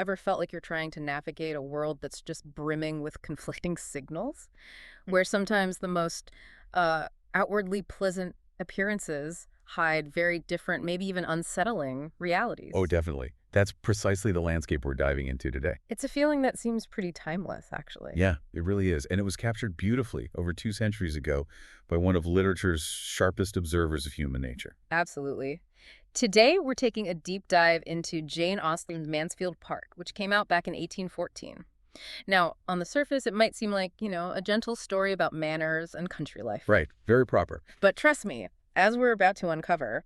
ever felt like you're trying to navigate a world that's just brimming with conflicting signals, where sometimes the most outwardly pleasant appearances hide very different, maybe even unsettling Oh, realities? definitely. That's precisely the landscape we're diving into today. It's a feeling that seems pretty timeless, actually. Yeah, it really is. And it was captured beautifully over 2 centuries ago by one of literature's sharpest observers of human nature. Absolutely. Today, we're taking a deep dive into Jane Austen's Mansfield Park, which came out back in 1814. Now, on the surface, it might seem like, a gentle story about manners and country life. Right, very proper. But trust me, as we're about to uncover,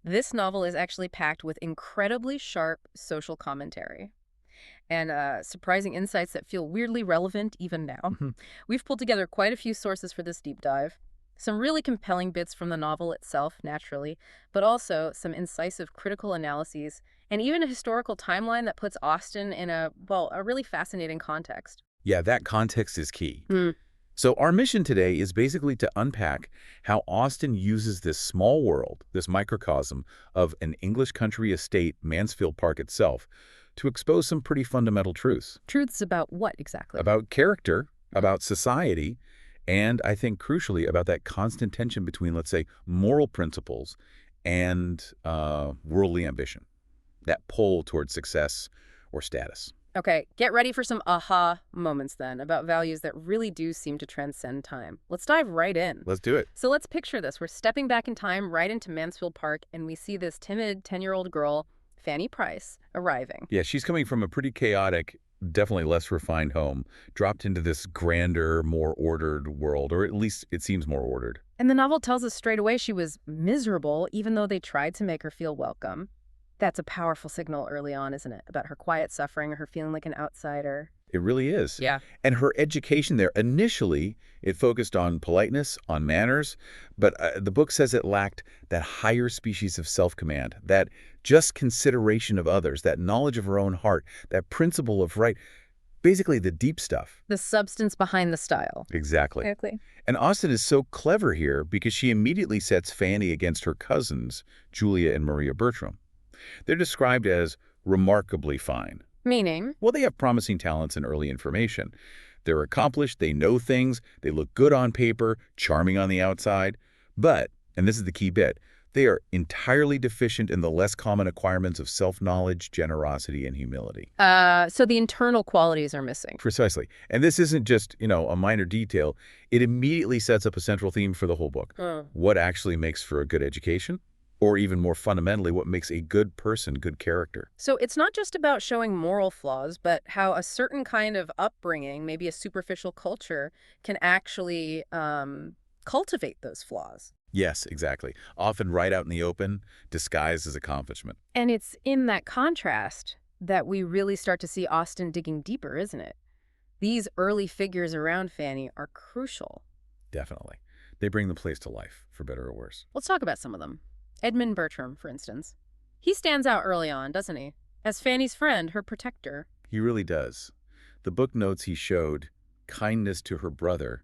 this novel is actually packed with incredibly sharp social commentary and surprising insights that feel weirdly relevant even now. Mhm. We've pulled together quite a few sources for this deep dive. Some really compelling bits from the novel itself, naturally, but also some incisive critical analyses and even a historical timeline that puts Austen in a really fascinating context. Yeah, that context is key. Hmm. So our mission today is basically to unpack how Austen uses this small world, this microcosm of an English country estate, Mansfield Park itself, to expose some pretty fundamental truths Truths about what exactly? about character, about society, and I think crucially about that constant tension between, let's say, moral principles and worldly ambition, that pull toward success or status. Okay, get ready for some aha moments then about values that really do seem to transcend time. Let's dive right in. Let's do it. So let's picture this. We're stepping back in time right into Mansfield Park, and we see this timid 10-year-old girl, Fanny Price, arriving. Yeah, she's coming from a pretty chaotic, definitely less refined home, dropped into this grander, more ordered world, or at least it seems more ordered. And the novel tells us straight away she was miserable, even though they tried to make her feel welcome. That's a powerful signal early on, isn't it? About her quiet suffering or her feeling like an outsider. It really is. Yeah. And her education there, initially, it focused on politeness, on manners, but the book says it lacked that higher species of self-command, that just consideration of others, that knowledge of her own heart, that principle of right, basically the deep stuff. The substance behind the style. Exactly. Exactly. And Austen is so clever here because she immediately sets Fanny against her cousins, Julia and Maria Bertram. They're described as remarkably fine. Meaning? Well, they have promising talents and early information. They're accomplished, they know things, they look good on paper, charming on the outside. But, and this is the key bit, they are entirely deficient in the less common acquirements of self-knowledge, generosity, and humility. So the internal qualities are missing. Precisely. And this isn't just, a minor detail. It immediately sets up a central theme for the whole book. What actually makes for a good education? Or even more fundamentally, what makes a good person good character. So it's not just about showing moral flaws, but how a certain kind of upbringing, maybe a superficial culture, can actually cultivate those flaws. Yes, exactly. Often right out in the open, disguised as accomplishment. And it's in that contrast that we really start to see Austen digging deeper, isn't it? These early figures around Fanny are crucial. Definitely. They bring the place to life, for better or worse. Let's talk about some of them. Edmund Bertram, for instance. He stands out early on, doesn't he? As Fanny's friend, her protector. He really does. The book notes he showed kindness to her brother,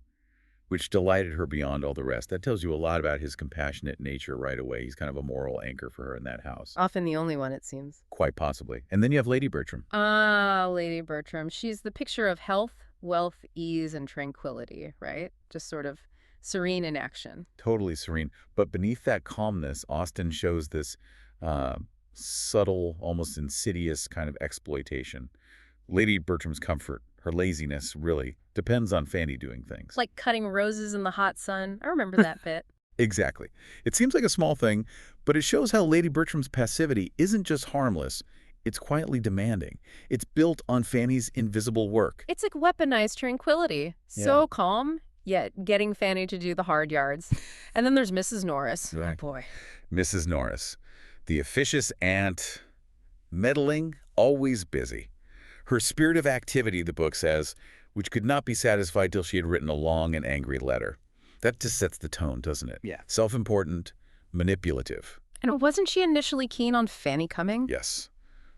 which delighted her beyond all the rest. That tells you a lot about his compassionate nature right away. He's kind of a moral anchor for her in that house. Often the only one, it seems. Quite possibly. And then you have Lady Bertram. Ah, Lady Bertram. She's the picture of health, wealth, ease, and tranquility, right? Just sort of serene in action. Totally serene. But beneath that calmness, Austen shows this subtle, almost insidious kind of exploitation. Lady Bertram's comfort, her laziness, really, depends on Fanny doing things. Like cutting roses in the hot sun. I remember that bit. Exactly. It seems like a small thing, but it shows how Lady Bertram's passivity isn't just harmless, it's quietly demanding. It's built on Fanny's invisible work. It's like weaponized tranquility. So calm, yet getting Fanny to do the hard yards. And then there's Mrs. Norris. Right. Oh, boy. Mrs. Norris, the officious aunt, meddling, always busy. Her spirit of activity, the book says, which could not be satisfied till she had written a long and angry letter. That just sets the tone, doesn't it? Yeah. Self-important, manipulative. And wasn't she initially keen on Fanny coming? Yes.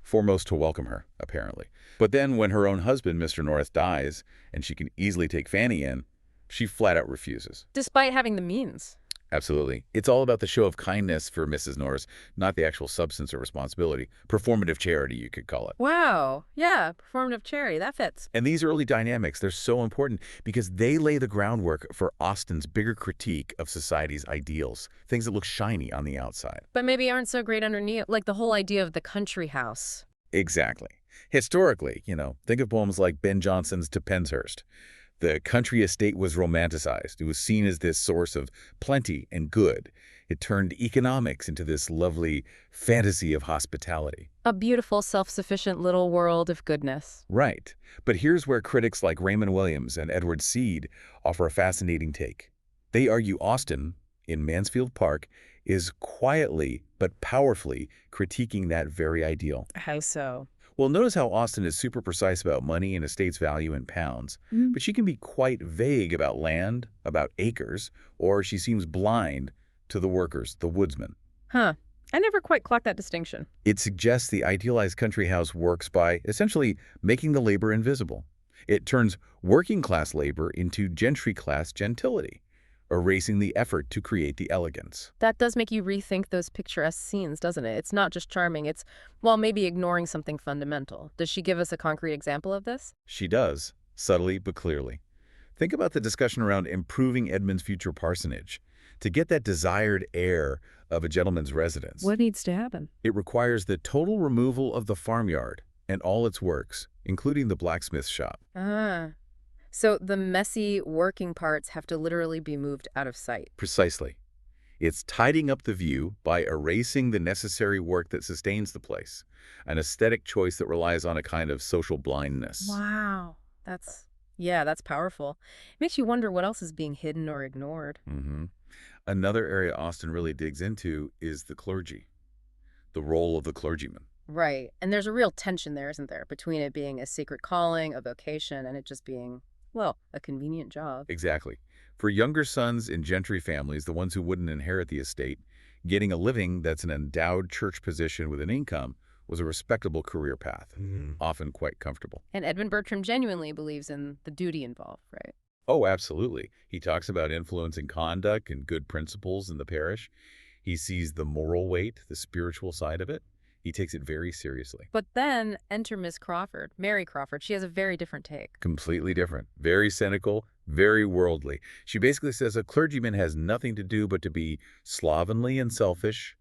Foremost to welcome her, apparently. But then when her own husband, Mr. Norris, dies, and she can easily take Fanny in, she flat out refuses. Despite having the means. Absolutely. It's all about the show of kindness for Mrs. Norris, not the actual substance or responsibility. Performative charity, you could call it. Wow. Yeah, performative charity. That fits. And these early dynamics, they're so important because they lay the groundwork for Austen's bigger critique of society's ideals, things that look shiny on the outside. But maybe aren't so great underneath, like the whole idea of the country house. Exactly. Historically, think of poems like Ben Jonson's To Penshurst. The country estate was romanticized. It was seen as this source of plenty and good. It turned economics into this lovely fantasy of hospitality. A beautiful, self-sufficient little world of goodness. Right. But here's where critics like Raymond Williams and Edward Seed offer a fascinating take. They argue Austen, in Mansfield Park, is quietly but powerfully critiquing that very ideal. How so? Well, notice how Austen is super precise about money and estate's value in pounds, but she can be quite vague about land, about acres, or she seems blind to the workers, the woodsmen. Huh. I never quite clocked that distinction. It suggests the idealized country house works by essentially making the labor invisible. It turns working-class labor into gentry-class gentility, erasing the effort to create the elegance. That does make you rethink those picturesque scenes, doesn't it? It's not just charming, it's, well, maybe ignoring something fundamental. Does she give us a concrete example of this? She does, subtly but clearly. Think about the discussion around improving Edmund's future parsonage. To get that desired air of a gentleman's residence, What needs to happen? it requires the total removal of the farmyard and all its works, including the blacksmith shop. Ah. So the messy working parts have to literally be moved out of sight. Precisely. It's tidying up the view by erasing the necessary work that sustains the place, an aesthetic choice that relies on a kind of social blindness. Wow. That's powerful. It makes you wonder what else is being hidden or ignored. Another area Austen really digs into is the clergy, the role of the clergyman. Right. And there's a real tension there, isn't there, between it being a sacred calling, a vocation, and it just being, well, a convenient job. Exactly. For younger sons in gentry families, the ones who wouldn't inherit the estate, getting a living that's an endowed church position with an income was a respectable career path, often quite comfortable. And Edmund Bertram genuinely believes in the duty involved, right? Oh, absolutely. He talks about influencing conduct and good principles in the parish. He sees the moral weight, the spiritual side of it. He takes it very seriously. But then enter Miss Crawford, Mary Crawford. She has a very different take. Completely different. Very cynical, very worldly. She basically says a clergyman has nothing to do but to be slovenly and selfish,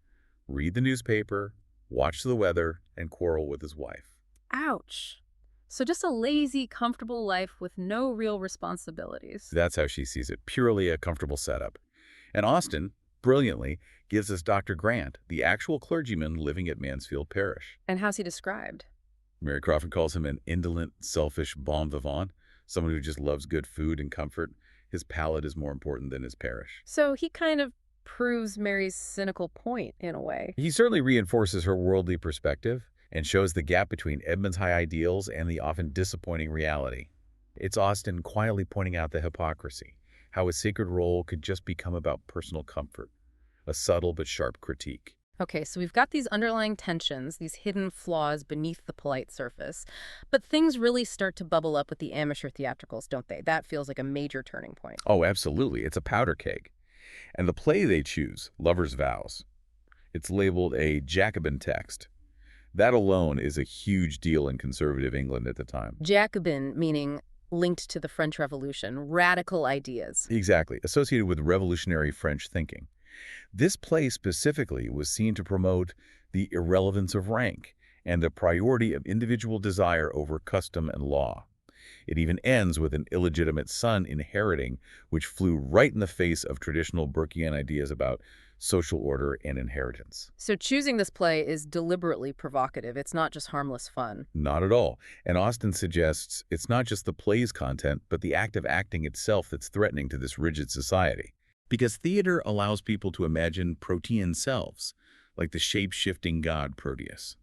read the newspaper, watch the weather, and quarrel with his wife. Ouch. So just a lazy, comfortable life with no real responsibilities. That's how she sees it, purely a comfortable setup. And Austen, brilliantly, gives us Dr. Grant, the actual clergyman living at Mansfield Parish. And how's he described? Mary Crawford calls him an indolent, selfish bon vivant, someone who just loves good food and comfort. His palate is more important than his parish. So he kind of proves Mary's cynical point, in a way. He certainly reinforces her worldly perspective and shows the gap between Edmund's high ideals and the often disappointing reality. It's Austen quietly pointing out the hypocrisy, how a sacred role could just become about personal comfort, a subtle but sharp critique. Okay, so we've got these underlying tensions, these hidden flaws beneath the polite surface. But things really start to bubble up with the amateur theatricals, don't they? That feels like a major turning point. Oh, absolutely. It's a powder keg. And the play they choose, Lover's Vows, it's labeled a Jacobin text. That alone is a huge deal in conservative England at the time. Jacobin, meaning linked to the French Revolution, radical ideas. Exactly, associated with revolutionary French thinking. This play specifically was seen to promote the irrelevance of rank and the priority of individual desire over custom and law. It even ends with an illegitimate son inheriting, which flew right in the face of traditional Burkean ideas about social order and inheritance. So choosing this play is deliberately provocative. It's not just harmless fun. Not at all. And Austen suggests it's not just the play's content, but the act of acting itself that's threatening to this rigid society. Because theater allows people to imagine protean selves, like the shape-shifting god Proteus.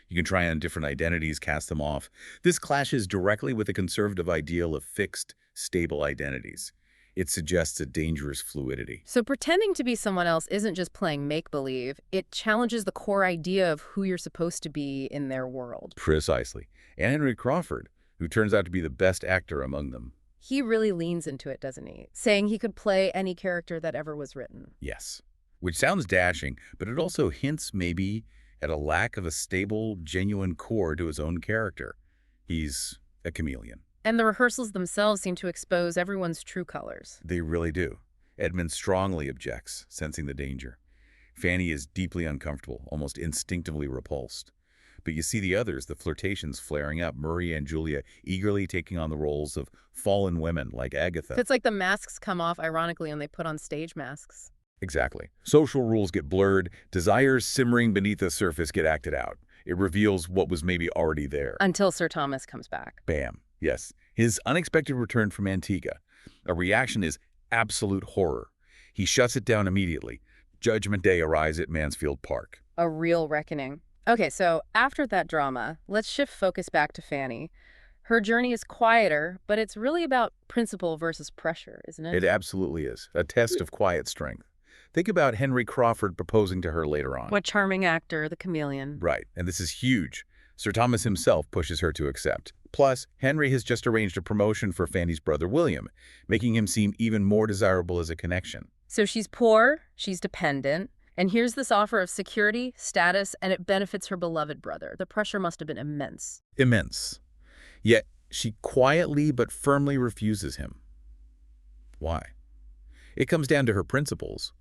You can try on different identities, cast them off. This clashes directly with the conservative ideal of fixed, stable identities. It suggests a dangerous fluidity. So pretending to be someone else isn't just playing make-believe. It challenges the core idea of who you're supposed to be in their world. Precisely. And Henry Crawford, who turns out to be the best actor among them. He really leans into it, doesn't he? Saying he could play any character that ever was written. Yes. Which sounds dashing, but it also hints maybe at a lack of a stable, genuine core to his own character. He's a chameleon. And the rehearsals themselves seem to expose everyone's true colors. They really do. Edmund strongly objects, sensing the danger. Fanny is deeply uncomfortable, almost instinctively repulsed. But you see the others, the flirtations flaring up, Maria and Julia eagerly taking on the roles of fallen women like Agatha. It's like the masks come off ironically when they put on stage masks. Exactly. Social rules get blurred, desires simmering beneath the surface get acted out. It reveals what was maybe already there. Until Sir Thomas comes back. Bam. Yes. His unexpected return from Antigua. A reaction is absolute horror. He shuts it down immediately. Judgment Day arrives at Mansfield Park. A real reckoning. Okay, so after that drama, let's shift focus back to Fanny. Her journey is quieter, but it's really about principle versus pressure, isn't it? It absolutely is. A test of quiet strength. Think about Henry Crawford proposing to her later on. What charming actor, the chameleon. Right, and this is huge. Sir Thomas himself pushes her to accept. Plus, Henry has just arranged a promotion for Fanny's brother William, making him seem even more desirable as a connection. So she's poor, she's dependent, and here's this offer of security, status, and it benefits her beloved brother. The pressure must have been immense. Immense. Yet, she quietly but firmly refuses him. Why? It comes down to her principles.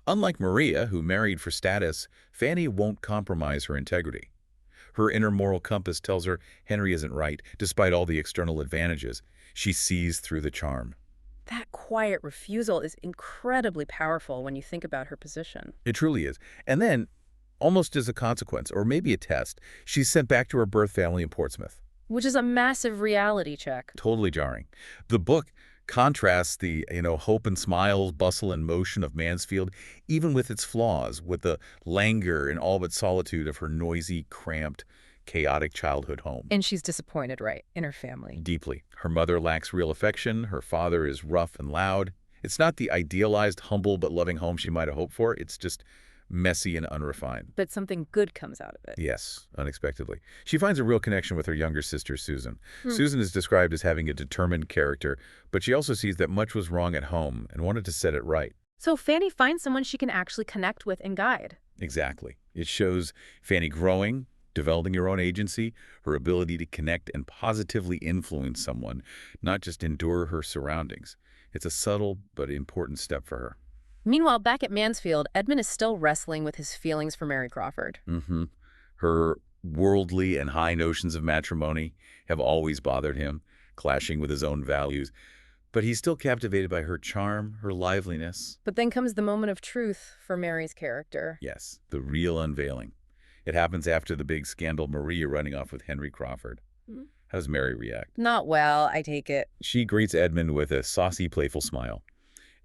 Unlike Maria, who married for status, Fanny won't compromise her integrity. Her inner moral compass tells her Henry isn't right, despite all the external advantages. She sees through the charm. That quiet refusal is incredibly powerful when you think about her position. It truly is. And then, almost as a consequence, or maybe a test, she's sent back to her birth family in Portsmouth. Which is a massive reality check. Totally jarring. The book contrasts the, hope and smiles, bustle and motion of Mansfield, even with its flaws, with the languor and all but solitude of her noisy, cramped, chaotic childhood home. And she's disappointed, right, in her family. Deeply. Her mother lacks real affection. Her father is rough and loud. It's not the idealized, humble but loving home she might have hoped for. It's just messy and unrefined. But something good comes out of it. Yes, unexpectedly. She finds a real connection with her younger sister, Susan. Susan is described as having a determined character, but she also sees that much was wrong at home and wanted to set it right. So Fanny finds someone she can actually connect with and guide. Exactly. It shows Fanny growing, developing her own agency, her ability to connect and positively influence someone, not just endure her surroundings. It's a subtle but important step for her. Meanwhile, back at Mansfield, Edmund is still wrestling with his feelings for Mary Crawford. Her worldly and high notions of matrimony have always bothered him, clashing with his own values. But he's still captivated by her charm, her liveliness. But then comes the moment of truth for Mary's character. Yes, the real unveiling. It happens after the big scandal, Maria running off with Henry Crawford. How does Mary react? Not well, I take it. She greets Edmund with a saucy, playful smile.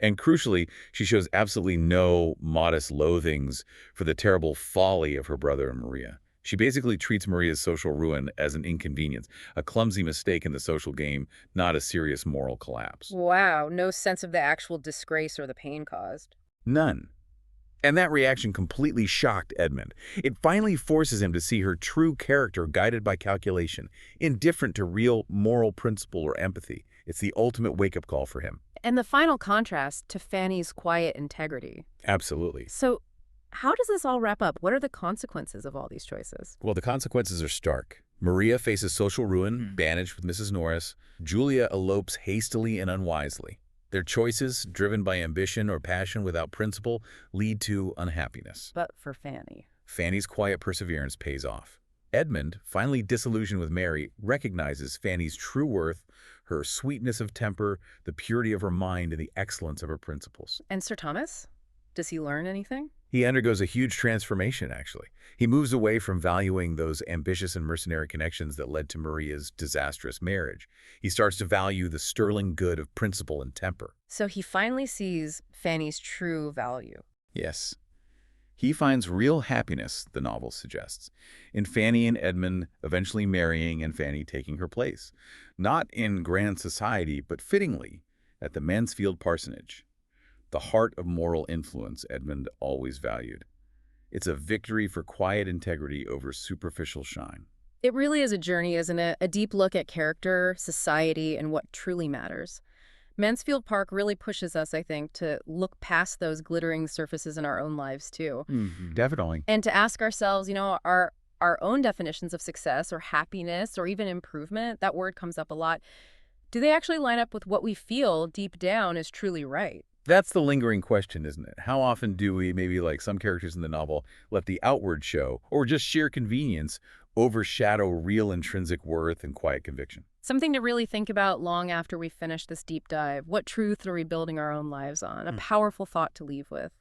And crucially, she shows absolutely no modest loathings for the terrible folly of her brother and Maria. She basically treats Maria's social ruin as an inconvenience, a clumsy mistake in the social game, not a serious moral collapse. Wow, no sense of the actual disgrace or the pain caused. None. And that reaction completely shocked Edmund. It finally forces him to see her true character guided by calculation, indifferent to real moral principle or empathy. It's the ultimate wake-up call for him. And the final contrast to Fanny's quiet integrity. Absolutely. So how does this all wrap up? What are the consequences of all these choices? Well, the consequences are stark. Maria faces social ruin, banished with Mrs. Norris. Julia elopes hastily and unwisely. Their choices, driven by ambition or passion without principle, lead to unhappiness. But for Fanny. Fanny's quiet perseverance pays off. Edmund, finally disillusioned with Mary, recognizes Fanny's true worth, her sweetness of temper, the purity of her mind, and the excellence of her principles. And Sir Thomas? Does he learn anything? He undergoes a huge transformation, actually. He moves away from valuing those ambitious and mercenary connections that led to Maria's disastrous marriage. He starts to value the sterling good of principle and temper. So he finally sees Fanny's true value. Yes. He finds real happiness, the novel suggests, in Fanny and Edmund eventually marrying and Fanny taking her place. Not in grand society, but fittingly at the Mansfield parsonage. The heart of moral influence Edmund always valued. It's a victory for quiet integrity over superficial shine. It really is a journey, isn't it? A deep look at character, society, and what truly matters. Mansfield Park really pushes us, I think, to look past those glittering surfaces in our own lives, too. Definitely. And to ask ourselves, are our own definitions of success or happiness or even improvement, that word comes up a lot, do they actually line up with what we feel deep down is truly right? That's the lingering question, isn't it? How often do we, maybe like some characters in the novel, let the outward show, or just sheer convenience, overshadow real intrinsic worth and quiet conviction? Something to really think about long after we finish this deep dive. What truth are we building our own lives on? A powerful thought to leave with.